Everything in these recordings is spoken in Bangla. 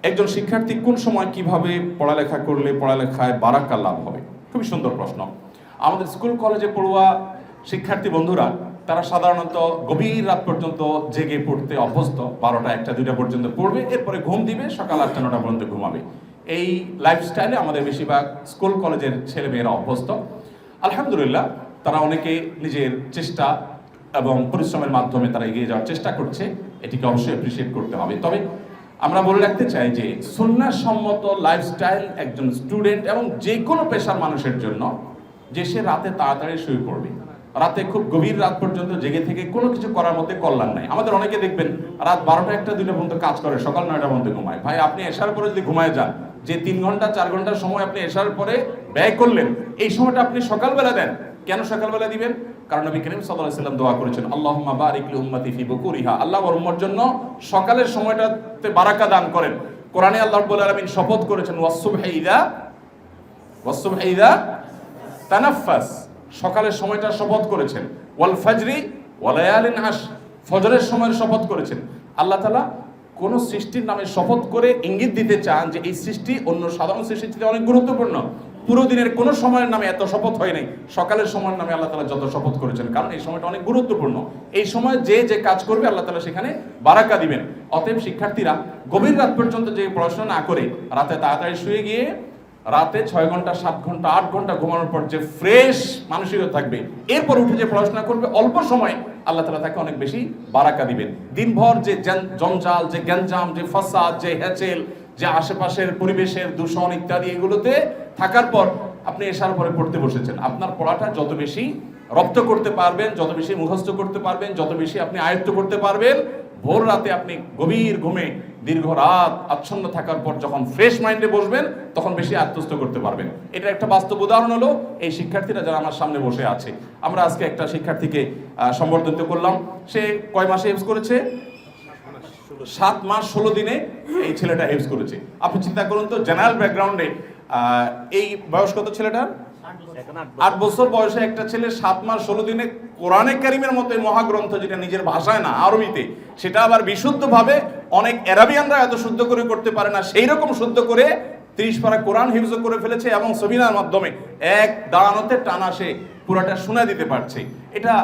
একজন শিক্ষার্থী কোন সময় কিভাবে পড়ালেখা করলে পড়ালেখায় বারাকা লাভ হবে? খুবই সুন্দর প্রশ্ন। আমাদের স্কুল কলেজে পড়ুয়া শিক্ষার্থী বন্ধুরা তারা সাধারণত গভীর রাত পর্যন্ত জেগে পড়তে অভ্যস্ত। 12টা 1টা 2টা পর্যন্ত পড়বে, এরপরে ঘুম দিবে, সকাল 8টা 9টা পর্যন্ত ঘুমাবে। এই লাইফস্টাইলে আমাদের বেশিরভাগ স্কুল কলেজের ছেলেমেয়েরা অভ্যস্ত। আলহামদুলিল্লাহ, তারা অনেকে নিজের চেষ্টা এবং পরিশ্রমের মাধ্যমে তারা এগিয়ে যাওয়ার চেষ্টা করছে, এটিকে অবশ্যই অ্যাপ্রিসিয়েট করতে হবে। তবে আমরা বলে রাখতে চাই যে সুন্নাহসম্মত লাইফস্টাইল একজন স্টুডেন্ট এবং যে কোনো পেশার মানুষের জন্য যে সে রাতে তাড়াতাড়ি শুয়ে পড়বে। রাতে খুব গভীর রাত পর্যন্ত জেগে থেকে কোনো কিছু করার মধ্যে কল্যাণ নাই। আমাদের অনেকে দেখবেন রাত 12টা 1টা 2টা পর্যন্ত কাজ করে, সকাল 9টা পর্যন্ত ঘুমায়। ভাই, আপনি এশার পরে যদি ঘুমায় যান, যে 3 ঘন্টা 4 ঘন্টার সময় আপনি এশার পরে ব্যয় করলেন, এই সময়টা আপনি সকালবেলা দেন। কেন সকালবেলা দিবেন? কারণ নবী করিম সাল্লাল্লাহু আলাইহি ওয়াসাল্লাম দোয়া করেছেন, আল্লাহুম্মা বারিক লি উম্মতি ফি বুকুরিহা, আল্লাহ ওর উম্মতের জন্য সকালের সময়টাতে বারাকা দান করেন। কোরআনে আল্লাহ রাব্বুল আলামিন শপথ করেছেন, ওয়াস-সুবহি ইযা তানাফফাস, সকালের সময়টা শপথ করেছেন। ওয়াল ফাজরি ওয়া লায়ালিন আশর, ফজরের সময়ের শপথ করেছেন। আল্লাহ তাআলা কোন সৃষ্টির নামে শপথ করে ইঙ্গিত দিতে চান যে এই সৃষ্টি অন্য সাধারণ সৃষ্টির চেয়ে অনেক গুরুত্বপূর্ণ। পুরো দিনের কোন সময়ের নামে এত শপথ হয় নাই, সকালের সময়ের নামে আল্লাহ তাআলা যত শপথ করেছেন, কারণ এই সময়টা অনেক গুরুত্বপূর্ণ। এই সময় যে যে কাজ করবে আল্লাহ তাআলা সেখানে বারাকা দিবেন। অতএব শিক্ষার্থীরা গভীর রাত পর্যন্ত যে পড়াশোনা না করে রাতে তাড়াতাড়ি শুয়ে গিয়ে রাতে 6 ঘন্টা 7 ঘন্টা 8 ঘন্টা ঘুমানোর পর যে ফ্রেশ মানসিকতা থাকবে, এরপর উঠে যে পড়াশোনা করবে, অল্প সময় আল্লাহ তাআলা তাকে অনেক বেশি বারাকা দিবেন। দিনভর যে জঞ্জাল, যে গ্যাঞ্জাম, যে ফাসাদ, যে হ্যাচেল, যে আশেপাশের পরিবেশের দূষণ ইত্যাদি এগুলোতে থাকার পর আপনি এশার পরে পড়তে বসেছেন, আপনার পড়াটা যত বেশি রপ্ত করতে পারবেন, যত বেশি মুখস্থ করতে পারবেন, যত বেশি আপনি আয়ত্ত করতে পারবেন, ভোর রাতে আপনি গভীর ঘুমে দীর্ঘ রাত আচ্ছন্ন থাকার পর যখন ফ্রেশ মাইন্ডে বসবেন, তখন বেশি আত্মস্থ করতে পারবেন। এটা একটা বাস্তব উদাহরণ হলো এই শিক্ষার্থীরা যারা আমার সামনে বসে আছে। আমরা আজকে একটা শিক্ষার্থীকে সম্বর্ধিত করলাম। সে কয় মাসে হেফজ করেছে? 7 মাস 16 দিনে এই ছেলেটা হেফজ করেছে। আপনি চিন্তা করুন তো, জেনারেল ব্যাকগ্রাউন্ডে এই বয়স কত ছেলেটার? 8 বছর বয়সে একটা ছেলে 7 মাস 16 দিনে কোরআনে কারিমের মতো মহাগ্রন্থ, যেটা নিজের ভাষায় না আরবিতে, সেটা আবার বিশুদ্ধভাবে অনেক আরাবিয়ানরা এত শুদ্ধ করে করতে পারে না, সেই রকম শুদ্ধ করে 30 পারা কোরআন হিফজ করে ফেলেছে এবং সবিনার মাধ্যমে এক দাঁড়ানোতে টানা সে পুরাটা শোনা দিতে পারছে। এটা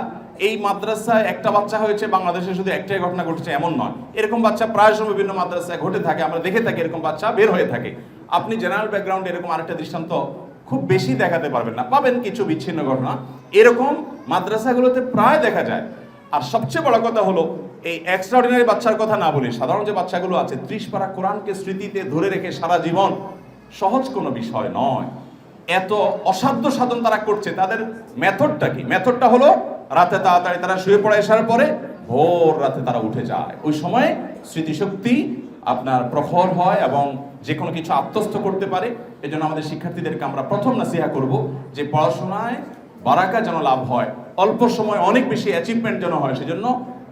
এই মাদ্রাসায় একটা বাচ্চা হয়েছে, বাংলাদেশে শুধু একটাই ঘটনা ঘটেছে এমন নয়, এরকম বাচ্চা প্রায় সময় বিভিন্ন মাদ্রাসায় ঘটে থাকে, আমরা দেখে থাকি, এরকম বাচ্চা বের হয়ে থাকে। আপনি জেনারেল ব্যাকগ্রাউন্ডে এরকম আরেকটা দৃষ্টান্ত খুব বেশি দেখাতে পারবেন না, পাবেন কিছু বিচ্ছিন্ন ঘটনা, এরকম মাদ্রাসাগুলোতে প্রায় দেখা যায়। আর সবচেয়ে বড় কথা হলো, এই এক্সট্রাঅর্ডিনারি বাচ্চার কথা না বলি, সাধারণ যে বাচ্চাগুলো আছে 30 পারা কোরআনকে স্মৃতিতে ধরে রেখে সারা জীবন, সহজ কোনো বিষয় নয়। এত অসাধ্য সাধন তারা করছে, তাদের মেথডটা কি? মেথডটা হলো রাতে তাড়াতাড়ি তারা শুয়ে পড়ে, আসার পরে ভোর রাতে তারা উঠে যায়। ওই সময় স্মৃতিশক্তি আপনার প্রখর হয় এবং যে কোনো কিছু আত্মস্থ করতে পারে। এই জন্য আমাদের শিক্ষার্থীদেরকে আমরা প্রথম নাসিহা করব যে পড়াশোনায় বারাকা যেন লাভ হয়, অল্প সময় অনেক বেশি অ্যাচিভমেন্ট যেন হয়। সেজন্য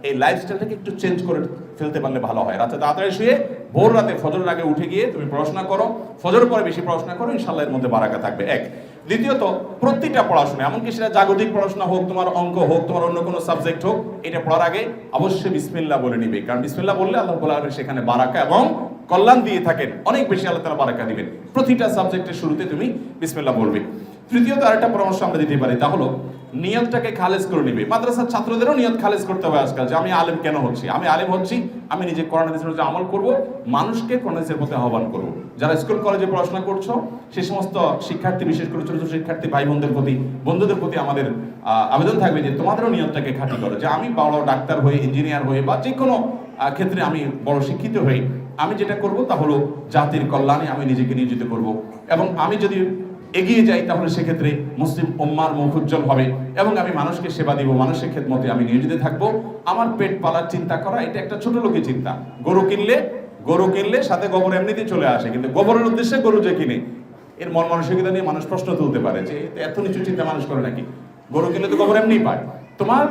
এই লাইফস্টাইলটাকে একটু চেঞ্জ করে ফেলতে পারলে ভালো হয়। রাতে তাড়াতাড়ি শুয়ে ভোর রাতে ফজরের আগে উঠে গিয়ে তুমি পড়াশোনা করো, ফজরের পরে বেশি পড়াশোনা করো, ইনশাআল্লাহ এর মধ্যে বারাকা থাকবে। এক। দ্বিতীয়ত, প্রতিটা পড়াশোনা, এমনকি সেটা জাগতিক পড়াশোনা হোক, তোমার অঙ্ক হোক, তোমার অন্য কোনো সাবজেক্ট হোক, এটা পড়ার আগে অবশ্যই বিসমিল্লাহ বলে নিবে। কারণ বিসমিল্লাহ বললে আল্লাহ রাব্বুল আলামিন সেখানে বারাকা এবং কল্যাণ দিয়ে থাকেন, অনেক বেশি আল্লাহ তাআলা বারাকা দিবেন। প্রতিটা সাবজেক্টের শুরুতে তুমি বিসমিল্লাহ বলবে। তৃতীয়ত আরেকটা পরামর্শ আমরা দিতে পারি, তা হলো নিয়তটাকে খালেজ করে নিবে। মাদ্রাসার ছাত্রদেরও নিয়ত খালেজ করতে হবে আজকাল, যে আমি আলেম কেন হচ্ছি? আমি আলেম হচ্ছি, আমি নিজে কোরআন হাদিসের উপর আমল করব, মানুষকে কোরআন হাদিসের প্রতি আহ্বান করব। যারা স্কুল কলেজে পড়াশোনা করছো, সেই সমস্ত শিক্ষার্থী, বিশেষ করে ছোট ছোট শিক্ষার্থী ভাই বোনদের প্রতি, বন্ধুদের প্রতি আমাদের আবেদন থাকবে যে তোমাদেরও নিয়তটাকে খাঁটি করো, যে আমি বড় ডাক্তার হয়ে, ইঞ্জিনিয়ার হয়ে, বা যে কোনো ক্ষেত্রে আমি বড় শিক্ষিত হই, আমি যেটা করব তা হলো জাতির কল্যাণে আমি নিজেকে নিয়োজিত করব। এবং আমি যদি এগিয়ে যাই তাহলে সেক্ষেত্রে মুসলিম উম্মার মুখ উজ্জ্বল হবে এবং আমি মানুষকে সেবা দিব, মানুষের খেদমতে আমি নিয়োজিত থাকবো। আমার পেট পালার চিন্তা করা এটা একটা ছোট লোকের চিন্তা। গরু কিনলে সাথে গোবর এমনিতেই চলে আসে, কিন্তু গোবরের উদ্দেশ্যে গরু যে কিনে, এর মন মানসিকতা নিয়ে মানুষ প্রশ্ন তুলতে পারে যে এত নিচু চিন্তা মানুষ করে নাকি? গরু কিনলে তো গোবর এমনি পায়। তোমার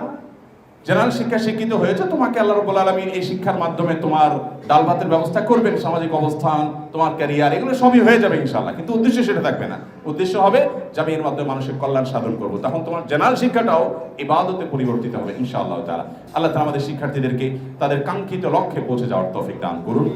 জেনারেল শিক্ষা শিক্ষিত হয়েছে, তোমাকে আল্লাহ রাব্বুল আলামিন এই শিক্ষার মাধ্যমে তোমার ডাল ভাতের ব্যবস্থা করবেন, সামাজিক অবস্থান, তোমার ক্যারিয়ার, এগুলো সবই হয়ে যাবে ইনশাআল্লাহ। কিন্তু উদ্দেশ্য সেটা থাকবে না, উদ্দেশ্য হবে যে আমি এর মাধ্যমে মানুষের কল্যাণ সাধন করবো। তখন তোমার জেনারেল শিক্ষাটাও ইবাদতে পরিবর্তিত হবে ইনশাআল্লাহ তাআলা। আল্লাহ তাআলা আমাদের শিক্ষার্থীদেরকে তাদের কাঙ্ক্ষিত লক্ষ্যে পৌঁছে যাওয়ার তৌফিক দান করুন।